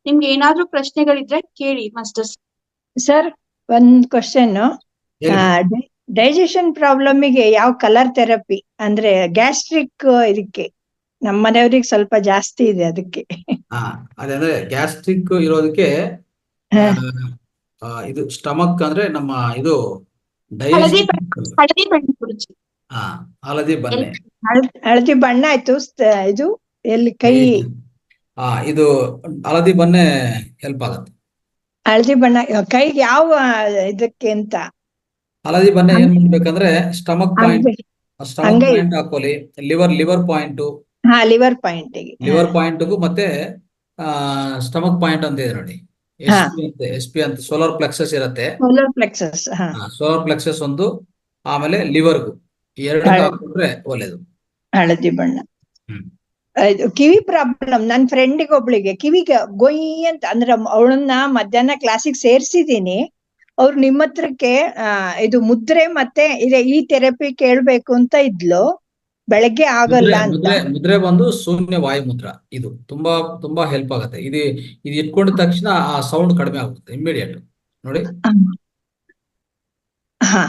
ನಿಮ್ಗೆ ಏನಾದ್ರೂ ಪ್ರಶ್ನೆಗಳಿದ್ರೆ ಕೇಳಿ ಮಾಸ್ಟರ್ಸ್. ಸರ್, ಒಂದ್ ಕ್ವಶನ್. ಹೇಳಿ. ಡೈಜೆಷನ್ ಪ್ರಾಬ್ಲಮಿಗೆ ಯಾವ ಕಲರ್ ಥೆರಪಿ ಅಂದ್ರೆ ಗ್ಯಾಸ್ಟ್ರಿಕ್ ಇದಕ್ಕೆ ನಮ್ಮ ಮನೆಯವ್ರಿಗೆ ಸ್ವಲ್ಪ ಜಾಸ್ತಿ ಇದೆ ಅದಕ್ಕೆ. ಅದಂದ್ರೆ ಗ್ಯಾಸ್ಟ್ರಿಕ್ ಇರೋದಕ್ಕೆ ಹ. ಇದು ಸ್ಟಮಕ್ ಅಂದ್ರೆ ನಮ್ಮ ಇದು ಹಳದಿ ಡೈಜೆಷನ್. ಹಳದಿ ಬಣ್ಣ ಕುರುಚಿ. ಹಳದಿ ಬನ್ನೆ ಹಳದಿ ಬಣ್ಣ ಆಯ್ತು. ಇದು ಎಲ್ಲಿ ಕೈ ಇದು ಹಳದಿ ಬನ್ನೆ ಹೆಲ್ಪ್ ಆಗುತ್ತೆ. ಹಳದಿ ಬಣ್ಣ ಕೈಗೆ ಯಾವ ಇದಕ್ಕೆ ಅಂತ ಹಳದಿ ಬನ್ನೆ ಏನ್ ಮಾಡ್ಬೇಕಂದ್ರೆ ಸ್ಟಮಕ್ ಪಾಯಿಂಟ್ ಅಂಗೈ. ಹಾಕೊಳ್ಳಿ. ಲಿವರ್ ಪಾಯಿಂಟ್ ಹಾ, ಲಿವರ್ ಪಾಯಿಂಟಿಗೆ. ಲಿವರ್ ಪಾಯಿಂಟ್ಗೂ ಮತ್ತೆ ಸ್ಟಮಕ್ ಪಾಯಿಂಟ್ ಅಂತ ಇದೆ ನೋಡಿ. ಹಾ. ಎಸ್ ಪಿ ಅಂತ ಸೋಲಾರ್ ಪ್ಲೆಕ್ಸಸ್ ಇರುತ್ತೆ. Solar plexus. ಸೋಲಾರ್ ಪ್ಲೆಕ್ಸಸ್ ಒಂದು, ಆಮೇಲೆ ಲಿವರ್ಗೂ ಎರಡು ಹಾಕೊಂಡ್ರೆ ಒಳ್ಳೇದು. ಹಳದಿ ಬಣ್ಣ. ಹ್ಮ್. ಇದು ಕಿವಿ ಪ್ರಾಬ್ಲಮ್. ನನ್ನ ಫ್ರೆಂಡಿಗೆ ಒಬ್ಳಿಗೆ ಕಿವಿಗೆ ಗೊಯ್ ಅಂತ ಅಂದ್ರೆ ಅವಳನ್ನ ಮಧ್ಯಾಹ್ನ ಕ್ಲಾಸಿಗೆ ಸೇರ್ಸಿದೀನಿ. ಅವ್ರು ನಿಮ್ಮ ಹತ್ರಕ್ಕೆ ಇದು ಮುದ್ರೆ ಮತ್ತೆ ಈ ಥೆರಪಿ ಕೇಳ್ಬೇಕು ಅಂತ ಇದ್ಲು. ಬೆಳಗ್ಗೆ ಆಗಲ್ಲ ಅಂತ. ಮುದ್ರೆ ಬಂದು ಶೂನ್ಯ ವಾಯು ಮುದ್ರ. ಇದು ತುಂಬಾ ತುಂಬಾ ಹೆಲ್ಪ್ ಆಗುತ್ತೆ. ಇದು ಇಟ್ಕೊಂಡಿದ ತಕ್ಷಣ ಆ ಸೌಂಡ್ ಕಡಿಮೆ ಆಗುತ್ತೆ ಇಮಿಡಿಯೇಟ್ ನೋಡಿ. ಹಾ,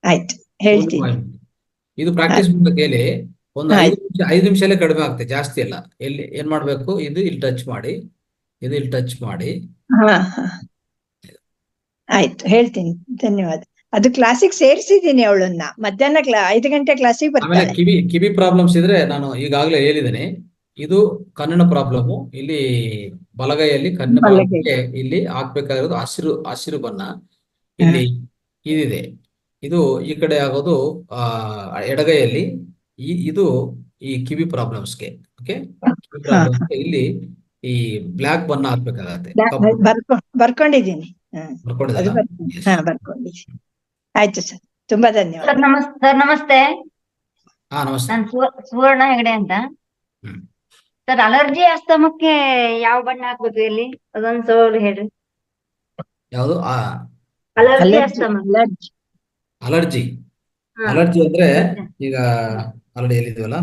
ಆಯ್ತು, ಹೇಳ್ತೀನಿ. ಇದು ಪ್ರಾಕ್ಟೀಸ್ ಮಾಡೋ ಕೇಳಿ. ಒಂದು 5 ನಿಮಿಷಲ್ಲೇ ಕಡಿಮೆ ಆಗುತ್ತೆ, ಜಾಸ್ತಿ ಅಲ್ಲ. ಏನ್ ಮಾಡ್ಬೇಕು, ಇಲ್ಲಿ ಟಚ್ ಮಾಡಿ, ಇಲ್ಲಿ ಟಚ್ ಮಾಡಿ. ಹಾ, ಆಯ್ತು, ಹೇಳ್ತೀನಿ. ಧನ್ಯವಾದ. ಅದು ಕ್ಲಾಸಿಗೆ ಸೇರಿಸಿದೀನಿ ಅವಳನ್ನ. ಮಧ್ಯಾಹ್ನ 5 ಗಂಟೆ ಕ್ಲಾಸಿಗೆ ಆಮೇಲೆ ಬರ್ತಾಳೆ. ಕಿವಿ ಪ್ರಾಬ್ಲಮ್ಸ್ ಇದ್ರೆ ನಾನು ಈಗಾಗಲೇ ಹೇಳಿದ್ದೇನೆ. ಇದು ಕಣ್ಣಿನ ಪ್ರಾಬ್ಲಮ್. ಇಲ್ಲಿ ಬಲಗೈಯಲ್ಲಿ ಕಣ್ಣಿನ ಭಾಗಕ್ಕೆ ಇಲ್ಲಿ ಹಾಕ್ಬೇಕಾಗಿರೋದು ಹಸಿರು ಬಣ್ಣ. ಇಲ್ಲಿ ಇದಿದೆ. ಇದು ಈ ಕಡೆ ಆಗೋದು ಎಡಗೈಯಲ್ಲಿ. ಇದು ಈ ಕಿವಿ ಪ್ರಾಬ್ಲಮ್ಸ್ಗೆ. ಓಕೆ, ಕಿವಿ ಪ್ರಾಬ್ಲಮ್ಸ್ಗೆ ಇಲ್ಲಿ ಈ ಬ್ಲ್ಯಾಕ್ ಬಣ್ಣ ಹಾಕ್ಬೇಕಾಗತ್ತೆ. ಬರ್ಕೊಂಡಿದ್ದೀನಿ. ಬರ್ಕೊಂಡಿದ್ದೀರಾ? ಬರ್ಕೊಂಡಿದ್ದೀನಿ. ಆಯ್ತು ಸರ್, ತುಂಬಾ ಧನ್ಯವಾದ. ಸರ್ ನಮಸ್ತೆ. ನಮಸ್ತೆ. ನಾನು ಸುವರ್ಣ ಹೆಗಡೆ ಅಂತ. ಸರ್, ಅಲರ್ಜಿ ಅಸ್ತಮಕ್ಕೆ ಯಾವ ಬಣ್ಣ ಹಾಕ್ಬೇಕು ಇಲ್ಲಿ? ಅದೊಂದು ಸೋಲ್ ಹೇಳ್ರಿ. ಯಾವುದು? Allergy asthma. ಅಲರ್ಜಿ ಅಂದ್ರೆ ಈಗ ಆಲ್ರೆಡಿ ಹೇಳಿದ್ವಲ್ಲ.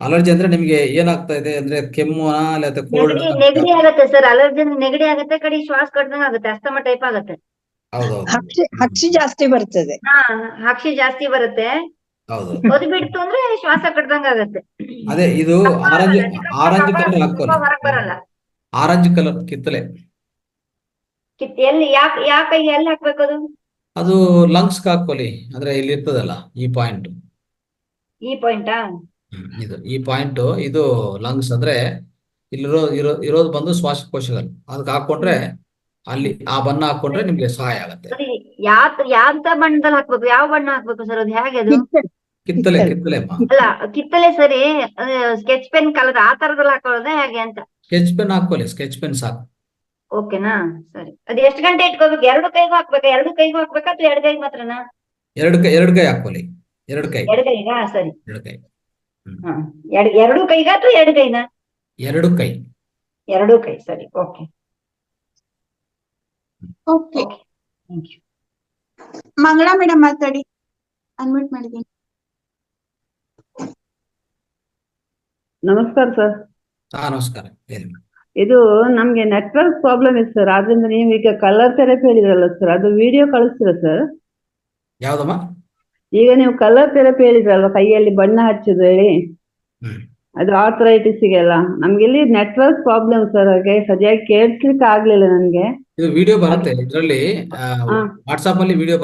ಅಲರ್ಜಿ ಅಂದ್ರೆ ನಿಮ್ಗೆ ಏನಾಗ್ತಾ ಇದೆ ಅಂದ್ರೆ ಕೆಮ್ಮು ಅಥವಾ ಕೋಲ್ಡ್? ನೆಗಡಿ ಆಗತ್ತೆ ಸರ್. ಅಲರ್ಜಿ ಅಂದ್ರೆ ನೆಗಡಿ ಆಗತ್ತೆ, ಕಡೆ ಶ್ವಾಸ ಕಟ್ಟದಂಗ ಆಗುತ್ತೆ, ಅಸ್ತಮ ಟೈಪ್ ಆಗತ್ತೆ. ಹಕ್ಷಿ ಜಾಸ್ತಿ ಬರ್ತದೆ. ಹಕ್ಷಿ ಜಾಸ್ತಿ ಬರುತ್ತೆ. ಹೌದು. ಅದು ಬಿಡ್ತು ಅಂದ್ರೆ ಶ್ವಾಸ ಕಟ್ಟದಂಗ ಆಗತ್ತೆ. ಅದೇ ಇದು ಆರೆಂಜ್ ಕಲರ್ ಹಾಕೋಲ್ಲ. ಹೊರಗ್ ಬರಲ್ಲ. ಆರೆಂಜ್ ಕಲರ್ ಕಿತ್ತಲೆ. ಎಲ್ಲಿ ಯಾಕೆ ಎಲ್ಲಿ ಹಾಕ್ಬೇಕದು? ಅದು ಲಂಗ್ಸ್ ಹಾಕೊಳ್ಳಿ. ಅಂದ್ರೆ ಇಲ್ಲಿ ಇರ್ತದಲ್ಲ ಈ ಪಾಯಿಂಟ್. ಈ ಪಾಯಿಂಟಾ? ಈ ಪಾಯಿಂಟ್ ಇದು ಲಂಗ್ಸ್ ಅಂದ್ರೆ ಇರೋದು ಬಂದು ಶ್ವಾಸಕೋಶಗಳು. ಅದಕ್ಕೆ ಹಾಕೊಂಡ್ರೆ ಅಲ್ಲಿ ಆ ಬಣ್ಣ ಹಾಕೊಂಡ್ರೆ ನಿಮ್ಗೆ ಸಹಾಯ ಆಗತ್ತೆ. ಯಾವ ಬಣ್ಣದಲ್ಲಿ ಹಾಕ್ಬೇಕು? ಯಾವ ಬಣ್ಣ ಹಾಕ್ಬೇಕು ಸರ್? ಅದು ಹೇಗೆ ಅದು? ಕಿತ್ತಲೆ ಅಲ್ಲ, ಕಿತ್ತಲೆ ಸರಿ. ಸ್ಕೆಚ್ ಪೆನ್ ಕಲರ್ ಆ ತರದಲ್ಲಿ ಹಾಕೊಳ್ಳೋದ ಹೇಗೆ ಅಂತ? ಸ್ಕೆಚ್ ಪೆನ್ ಹಾಕೊಳ್ಳಿ. ಸ್ಕೆಚ್ ಪೆನ್ ಸಾಕು. ಓಕೆನಾ? ಸರಿ. ಅದು ಎಷ್ಟು ಗಂಟೆ ಇಟ್ಕೋಬೇಕು? 2 ಕೈಗೂ ಹಾಕ್ಬೇಕಾ? 2 ಕೈಗೂ ಹಾಕ್ಬೇಕಾ ಅಥವಾ 2 ಕೈಗೆ ಮಾತ್ರನಾ? 2 ಕೈ ಹಾಕೊಳ್ಳಿ. 2 ಕೈ. 2 ಕೈಗಾ? ಸರಿ. 2 ಕೈ. 2 ಕೈಗಾ ಅಥವಾ 2 ಕೈನಾ? 2 ಕೈ. 2 ಕೈ. ಸರಿ. Okay. Thank you. Mangala madam ಮಾತಾಡಿ. ಅನ್ಮ್ಯೂಟ್ ಮಾಡಿದ್ದೀನಿ. ನಮಸ್ಕಾರ ಸರ್. ನಮಸ್ಕಾರ. ಇದು ನಮ್ಗೆ ನೆಟ್ವರ್ಕ್ ಪ್ರಾಬ್ಲಮ್ ಇದೆ ಸರ್. ಆದ್ರಿಂದ ನೀವು ಈಗ ಕಲರ್ ಥೆರಪಿ ಹೇಳಿದ್ರಲ್ಲ ಸರ್, ಅದು ವಿಡಿಯೋ ಕಳಿಸ್ತೀರಾ ಸರ್? ಯಾವ್ದಮ್ಮ? ಈಗ ನೀವು ಕಲರ್ ಥೆರಪಿ ಹೇಳಿದ್ರಲ್ವ, ಕೈಯಲ್ಲಿ ಬಣ್ಣ ಹಚ್ಚೋದು ಹೇಳಿ, ಅದು ಆರ್ಥರೈಟಿಸ್ಗೆಲ್ಲ. ನಮ್ಗೆ ಇಲ್ಲಿ ನೆಟ್ವರ್ಕ್ ಪ್ರಾಬ್ಲಮ್ ಸರ್, ಹಾಗೆ ಸರಿಯಾಗಿ ಕೇಳಿಸ್ಲಿಕ್ಕೆ ಆಗ್ಲಿಲ್ಲ ನನ್ಗೆ. ಇದು ವಿಡಿಯೋ ಬರುತ್ತೆ ಇದರಲ್ಲಿ. ವಾಟ್ಸ್ಆಪ್ ಅಲ್ಲಿ ವಿಡಿಯೋ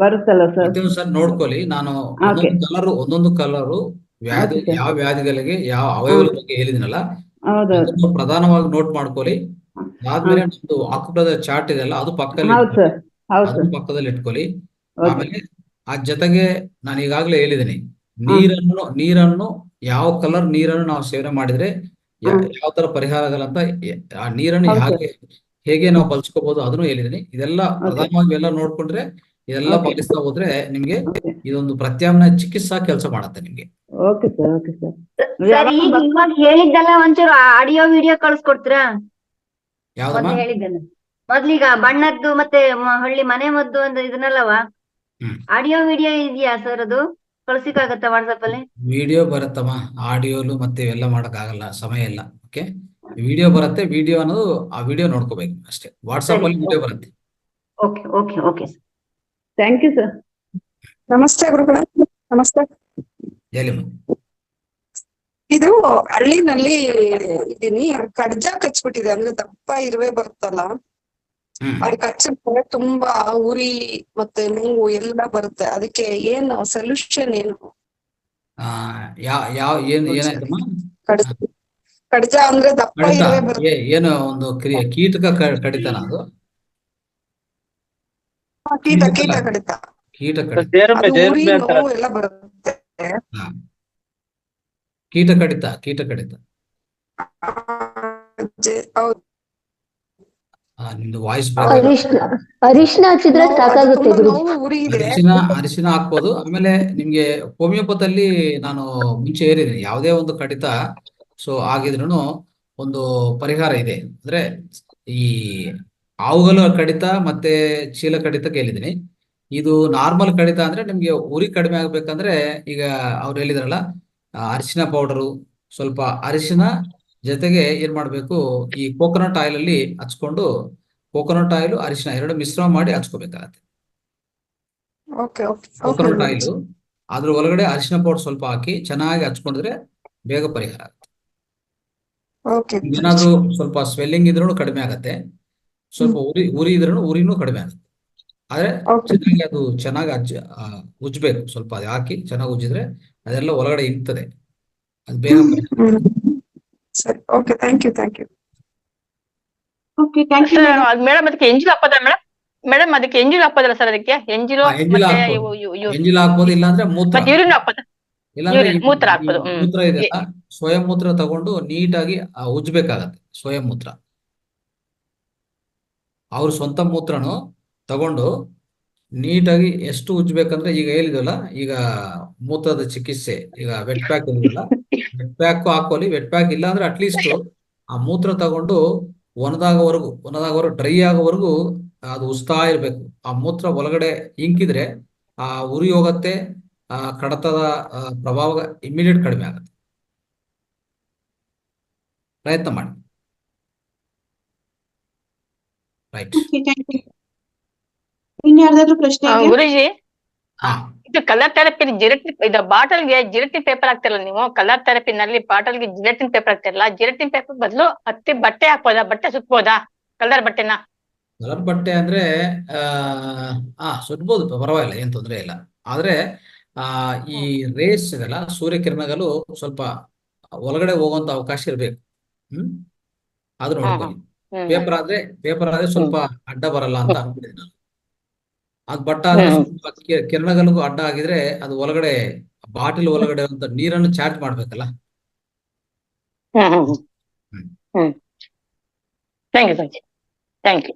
ಬರುತ್ತಲ್ಲ ಸರ್? ಸರ್ ನೋಡ್ಕೊಳ್ಳಿ. ನಾನು ಒಂದೊಂದು ಕಲರು ವ್ಯಾಧಿ, ಯಾವ ವ್ಯಾಧಿಗಳಿಗೆ ಯಾವ ಅವಯವದ ಬಗ್ಗೆ ಹೇಳಿದಿನಲ್ಲ, ಅದನ್ನು ಪ್ರಧಾನವಾಗಿ ನೋಟ್ ಮಾಡ್ಕೊಳ್ಳಿ. ಆದ್ಮೇಲೆ ನಮ್ದು ಆಕುಪದ ಚಾರ್ಟ್ ಇದೆಲ್ಲ, ಅದು ಪಕ್ಕದಲ್ಲಿ ಇಟ್ಕೊಳ್ಳಿ. ಆಮೇಲೆ ಆ ಜೊತೆಗೆ ನಾನು ಈಗಾಗಲೇ ಹೇಳಿದ್ದೀನಿ, ನೀರನ್ನು ಯಾವ ಕಲರ್ ನೀರನ್ನು ನಾವು ಸೇವನೆ ಮಾಡಿದ್ರೆ ಯಾವ ತರ ಪರಿಹಾರಗಳಂತ, ಆ ನೀರನ್ನು ಹೇಗೆ ನಾವು ಬಳಸ್ಕೋಬಹುದು ಅದನ್ನು ಹೇಳಿದ್ದೀನಿ. ಇದೆಲ್ಲ ಪ್ರಧಾನವಾಗಿ ಎಲ್ಲ ನೋಡ್ಕೊಂಡ್ರೆ, ಇದೆಲ್ಲ ಪಾಲಿಸ್ತಾ ಹೋದ್ರೆ ನಿಮ್ಗೆ ಇದೊಂದು ಪ್ರತ್ಯಾಮ್ನಾಯ ಚಿಕಿತ್ಸಾ ಕೆಲಸ ಮಾಡತ್ತೆ ನಿಮ್ಗೆ. Okay sir. Okay sir. ಇವಾಗ ಹೇಳಿದ್ದೆಲ್ಲ ಒಂಚೂರು ಆಡಿಯೋ ವಿಡಿಯೋ ಕಳ್ಸ್ಕೊಡ್ತೀರಾ? ಯಾವ್ದಮ್ಮ? ಹೇಳಿದ್ದೆಲ್ಲ ಮೊದ್ಲೀಗ ಬಣ್ಣದ್ದು ಮತ್ತೆ ಹಳ್ಳಿ ಮನೆ ಮದ್ದು ಅಂತ ಇದನ್ನಲ್ಲವ, ಆಡಿಯೋ ವಿಡಿಯೋ ಇದೆಯಾ ಸರ್? ಅದು ಕಳ್ಸಿಕಾಗತ್ತಾ ವಾಟ್ಸಪ್ ಅಲ್ಲಿ? ವಿಡಿಯೋ ಬರುತ್ತಮ್ಮ, ಆಡಿಯೋಲು ಮತ್ತೆ ಇವೆಲ್ಲ ಮಾಡಕ್ ಆಗಲ್ಲ, ಸಮಯ ಇಲ್ಲ. ಓಕೆ, ವಿಡಿಯೋ ಬರುತ್ತೆ, ವಿಡಿಯೋ ಅನ್ನೋದು ಆ ವಿಡಿಯೋ ನೋಡ್ಕೋಬೇಕು ಅಷ್ಟೇ. ವಾಟ್ಸಪ್ ಸರಿ, ಅಲ್ಲಿ ವಿಡಿಯೋ ಬರುತ್ತೆ. Okay okay okay sir. Thank you sir. ನಮಸ್ತೆ ಗುರುಗಳೇ. ನಮಸ್ತೆ. ಹೇಳಿ. ಇದು ಹಳ್ಳಿನಲ್ಲಿ ಇದೀನಿ, ಕಡ್ಜ ಕಚ್ಬಿಟ್ಟಿದೆ, ಅಂದ್ರೆ ದಪ್ಪ ಇರುವೆ ಬರುತ್ತಲ್ಲ, ಅದು ಕಚ್ಚಿದ್ರೆ ತುಂಬಾ ಉರಿ ಮತ್ತೆ ನೋವು ಎಲ್ಲ ಬರುತ್ತೆ. ಅದಕ್ಕೆ ಏನು ಸೊಲ್ಯೂಷನ್ ಏನು? ಏನಾಯ್ತಮ್ಮ? ಕಡ್ಜ ಅಂದ್ರೆ ದಪ್ಪ ಕಡಿತ ಇರುವೆ ಬರುತ್ತೆ. ಏನು ಒಂದು ಕೀಟಕ ಕಡಿತನ ಅದು? ಕೀಟ ಕಡಿತ, ಕೀಟ ಕಡಿತ, ಅದು ಉರಿ ನೋವು ಎಲ್ಲ ಬರುತ್ತೆ. ಕೀಟ ಕಡಿತ ಹೌದು. ನಿಮ್ದು ವಾಯ್ಸ್ ಅರಿಶಿನ ಹಚ್ಚಿದ್ರೆ ಸಾಕಾಗುತ್ತೆ ಗುರುಜಿ. ನೋವು ಉರಿ ಇದೆ. ಅರಿಶಿನ ಹಾಕ್ಬೋದು. ಆಮೇಲೆ ನಿಮ್ಗೆ ಹೋಮಿಯೋಪತಿಯಲ್ಲಿ ನಾನು ಮುಂಚೆ ಹೇಳಿದ್ದೀನಿ, ಯಾವುದೇ ಒಂದು ಕಡಿತ ಆಗಿದ್ರು ಒಂದು ಪರಿಹಾರ ಇದೆ. ಅಂದ್ರೆ ಈ ಹಾವುಗಳ ಕಡಿತ ಮತ್ತೆ ಚೀಲ ಕಡಿತಕ್ಕೆ ಹೇಳಿದ್ದೀನಿ. ಇದು ನಾರ್ಮಲ್ ಕಡಿತ ಅಂದ್ರೆ ನಿಮ್ಗೆ ಉರಿ ಕಡಿಮೆ ಆಗ್ಬೇಕಂದ್ರೆ ಈಗ ಅವ್ರು ಹೇಳಿದ್ರಲ್ಲ, ಅರಿಶಿನ ಪೌಡರು, ಸ್ವಲ್ಪ ಅರಿಶಿನ ಜೊತೆಗೆ ಏನ್ ಮಾಡ್ಬೇಕು, ಈ ಕೋಕೋನಟ್ ಆಯಿಲ್ ಅಲ್ಲಿ ಹಚ್ಕೊಂಡು, ಕೋಕೋನಟ್ ಆಯಿಲ್ ಅರಿಶಿನ ಎರಡು ಮಿಶ್ರಣ ಮಾಡಿ ಹಚ್ಕೋಬೇಕಾಗತ್ತೆ. ಕೋಕೋನಟ್ ಆಯಿಲ್ ಅದ್ರ ಒಳಗಡೆ ಅರಿಶಿನ ಪೌಡರ್ ಸ್ವಲ್ಪ ಹಾಕಿ ಚೆನ್ನಾಗಿ ಹಚ್ಕೊಂಡ್ರೆ ಬೇಗ ಪರಿಹಾರ ಆಗುತ್ತೆ. ಏನಾದ್ರೂ ಸ್ವಲ್ಪ ಸ್ವೆಲ್ಲಿಂಗ್ ಇದ್ರೂ ಕಡಿಮೆ ಆಗತ್ತೆ, ಸ್ವಲ್ಪ ಉರಿ ಇದ್ರೂ ಉರಿನೂ ಕಡಿಮೆ ಆಗುತ್ತೆ. ಆದ್ರೆ ಚೆನ್ನಾಗಿ ಅದು ಚೆನ್ನಾಗಿ ಉಜ್ಬೇಕು. ಸ್ವಲ್ಪ ಅದು ಹಾಕಿ ಚೆನ್ನಾಗಿ ಉಜ್ಜಿದ್ರೆ ಅದೆಲ್ಲ ಒಳಗಡೆ ಇರ್ತದೆ, ಅದು ಬೇಗ ಪರಿಹಾರ. ಸರಿ, okay, thank you. Okay, thank you. Madam ಅದಕ್ಕೆ ಎಂಜಿಲ್ ಹಾಕೋದ ಮೇಡಮ್ ಅದಕ್ಕೆ ಎಂಜಿಲ್ ಹಾಕೋದಲ್ಲ ಸರ್? ಅದಕ್ಕೆ ಎಂಜಿಲ್ ಹಾಕ್ಬೋದು, ಇಲ್ಲಾಂದ್ರೆ ಮೂತ್ರ ಹಾಕೋದ, ಇಲ್ಲಾಂದ್ರೆ ಮೂತ್ರ ಹಾಕ್ಬೋದು. ಮೂತ್ರ ಇದೆಯಲ್ಲ, ಸ್ವಯಂ ಮೂತ್ರ ತಗೊಂಡು ನೀಟಾಗಿ ಉಜ್ಬೇಕಾಗತ್ತೆ. ಸ್ವಯಂ ಮೂತ್ರ ಅವ್ರ ಸ್ವಂತ ಮೂತ್ರನು ತಗೊಂಡು ನೀಟಾಗಿ ಎಷ್ಟು ಉಜ್ಬೇಕಂದ್ರೆ, ಈಗ ಹೇಳಿದ್ವಲ್ಲ, ಈಗ ಮೂತ್ರದ ಚಿಕಿತ್ಸೆ, ಈಗ ವೆಟ್ ಪ್ಯಾಕ್ ಇರೋದಿಲ್ಲ, ವೆಟ್ ಪ್ಯಾಕ್ ಹಾಕೋಲಿ. ವೆಟ್ ಪ್ಯಾಕ್ ಇಲ್ಲ ಅಂದ್ರೆ ಅಟ್ಲೀಸ್ಟ್ ಆ ಮೂತ್ರ ತಗೊಂಡು ಒಣದಾಗೋವರೆಗೂ ಡ್ರೈ ಆಗೋವರೆಗೂ ಅದು ಉಸ್ತಾ ಇರ್ಬೇಕು. ಆ ಮೂತ್ರ ಒಳಗಡೆ ಇಂಕಿದ್ರೆ ಆ ಉರಿ ಹೋಗತ್ತೆ, ಆ ಕಡತದ ಪ್ರಭಾವ ಇಮಿಡಿಯೇಟ್ ಕಡಿಮೆ ಆಗತ್ತೆ. ಪ್ರಯತ್ನ ಮಾಡಿ. ರೈಟ್. ಇನ್ಯಾರ್ದಾದ್ರೂ ಪ್ರಶ್ನೆ ಇದೆಯಾ? ಗುರುಜಿ, ಇದು ಕಲರ್ ಥೆರಪಿ ಇದು ಬಾಟಲ್ಗೆ ಜಿಲೆಟಿನ್ ಪೇಪರ್ ಹಾಕ್ತಿರಲ್ಲ ನೀವು? ಕಲರ್ ಥೆರಪಿನಲ್ಲಿ ಬಾಟಲ್ಗೆ ಜಿಲೆಟಿನ್ ಪೇಪರ್ ಹಾಕ್ತಿರಲ್ಲ, ಜಿಲೆಟಿನ್ ಪೇಪರ್ ಬದಲು ಹತ್ತಿ ಬಟ್ಟೆ ಹಾಕ್ಬೋದಾ? ಬಟ್ಟೆ ಸುತ್ಬೋದಾ? ಕಲರ್ ಬಟ್ಟೆನ? ಕಲರ್ ಬಟ್ಟೆ ಅಂದ್ರೆ ಸುಟ್ಬೋದು, ಪರವಾಗಿಲ್ಲ, ಏನ್ ತೊಂದರೆ ಇಲ್ಲ. ಆದ್ರೆ ಈ ರೇಸ್ ಇದೆಲ್ಲ, ಸೂರ್ಯಕಿರಣಗಳು ಸ್ವಲ್ಪ ಒಳಗಡೆ ಹೋಗುವಂತ ಅವಕಾಶ ಇರ್ಬೇಕು. ಅದು ನೋಡ್ಕೊಳ್ಳಿ. ಪೇಪರ್ ಆದ್ರೆ ಸ್ವಲ್ಪ ಅಡ್ಡ ಬರಲ್ಲ ಅಂತ ಅನ್ಕೊಂಡಿದ್ದೀನಿ ನಾನು. ಅದು ಬಟ್ಟ ಆದ್ರೆ ಸ್ವಲ್ಪ ಕಿರಣಗಳಿಗೂ ಅಡ್ಡ ಆಗಿದ್ರೆ ಅದು ಒಳಗಡೆ ಬಾಟಿಲ್ ಒಳಗಡೆ ಅಂತ ನೀರನ್ನು ಚಾರ್ಜ್ ಮಾಡ್ಬೇಕಲ್ಲ. Thank you Sanjay, thank you.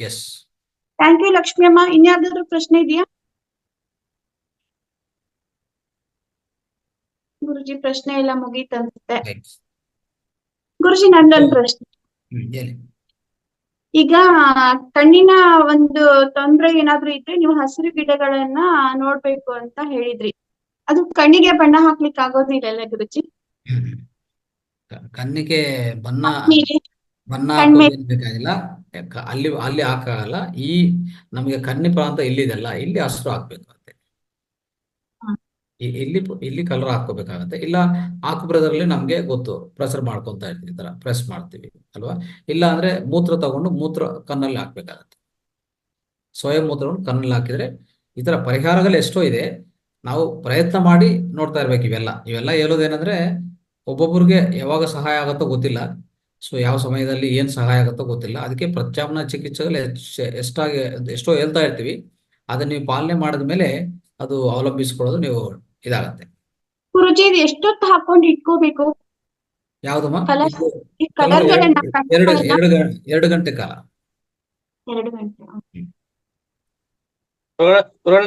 Yes, thank you Lakshmi ಅಮ್ಮ. ಇನ್ಯಾರ್ದಾದ್ರೂ ಪ್ರಶ್ನೆ ಇದೆಯಾ? ಗುರುಜಿ, ಪ್ರಶ್ನೆ ಎಲ್ಲ ಮುಗೀತನ್ಸುತ್ತೆ. ಗುರುಜಿ, ನಂದೊಂದು ಪ್ರಶ್ನೆ. ಹೇಳಿ. ಈಗ ಕಣ್ಣಿನ ಒಂದು ತೊಂದ್ರೆ ಏನಾದ್ರೂ ಇದ್ರೆ ನೀವು ಹಸಿರು ಗಿಡಗಳನ್ನ ನೋಡ್ಬೇಕು ಅಂತ ಹೇಳಿದ್ರಿ. ಅದು ಕಣ್ಣಿಗೆ ಬಣ್ಣ ಹಾಕ್ಲಿಕ್ಕೆ ಆಗೋದಿಲ್ಲ ಗುರುಜಿ? ಕಣ್ಣಿಗೆ ಬಣ್ಣ ಬೇಕಾಗಿಲ್ಲ, ಅಲ್ಲಿ ಹಾಕಾಗಲ್ಲ. ಈ ನಮಗೆ ಕಣ್ಣಿ ಪ್ರಾಂತ ಇಲ್ಲಿದೆಲ್ಲ, ಇಲ್ಲಿ ಹಸಿರು ಹಾಕ್ಬೇಕಾಗತ್ತೆ. ಇಲ್ಲಿ ಕಲರ್ ಹಾಕೋಬೇಕಾಗತ್ತೆ. ಇಲ್ಲ ಹಾಕುಬ್ರದಲ್ಲಿ ನಮ್ಗೆ ಗೊತ್ತು, ಪ್ರೆಸರ್ ಮಾಡ್ಕೊಂತ ಇರ್ತೀವಿ, ಈ ತರ ಪ್ರೆಸ್ ಮಾಡ್ತೀವಿ ಅಲ್ವಾ? ಇಲ್ಲ ಅಂದ್ರೆ ಮೂತ್ರ ತಗೊಂಡು ಮೂತ್ರ ಕಣ್ಣಲ್ಲಿ ಹಾಕ್ಬೇಕಾಗತ್ತೆ. ಸ್ವಯಂ ಮೂತ್ರವನ್ನು ಕಣ್ಣಲ್ಲಿ ಹಾಕಿದ್ರೆ ಈ ತರ ಪರಿಹಾರಗಳು ಎಷ್ಟೋ ಇದೆ. ನಾವು ಪ್ರಯತ್ನ ಮಾಡಿ ನೋಡ್ತಾ ಇರ್ಬೇಕು. ಇವೆಲ್ಲ ಹೇಳೋದೇನಂದ್ರೆ, ಒಬ್ಬೊಬ್ರಿಗೆ ಯಾವಾಗ ಸಹಾಯ ಆಗುತ್ತೋ ಗೊತ್ತಿಲ್ಲ. ಯಾವ ಸಮಯದಲ್ಲಿ ಏನ್ ಸಹಾಯ ಆಗುತ್ತೋ ಗೊತ್ತಿಲ್ಲ. ಅದಕ್ಕೆ ಪ್ರತ್ಯಾಮ್ನಾಯ ಚಿಕಿತ್ಸೆಗಳು ಎಷ್ಟೋ ಹೇಳ್ತಾ ಇರ್ತೀವಿ. ಅದನ್ನ ನೀವು ಪಾಲನೆ ಮಾಡಿದ್ಮೇಲೆ ಅದು ಅವಲಂಬಿಸ್ಕೊಳ್ಳೋದು ನೀವು ಇದಾಗತ್ತೆ. ಗುರುಜಿ, ಇದು ಎಷ್ಟೊತ್ತು ಹಾಕೊಂಡು ಇಟ್ಕೋಬೇಕು? ಯಾವ್ದಮ್ಮ? ಈ ಕಲರ್ಗಳನ್ನ 2 ಗಂಟೆ ಕಾಲ. 2 ಗಂಟೆ.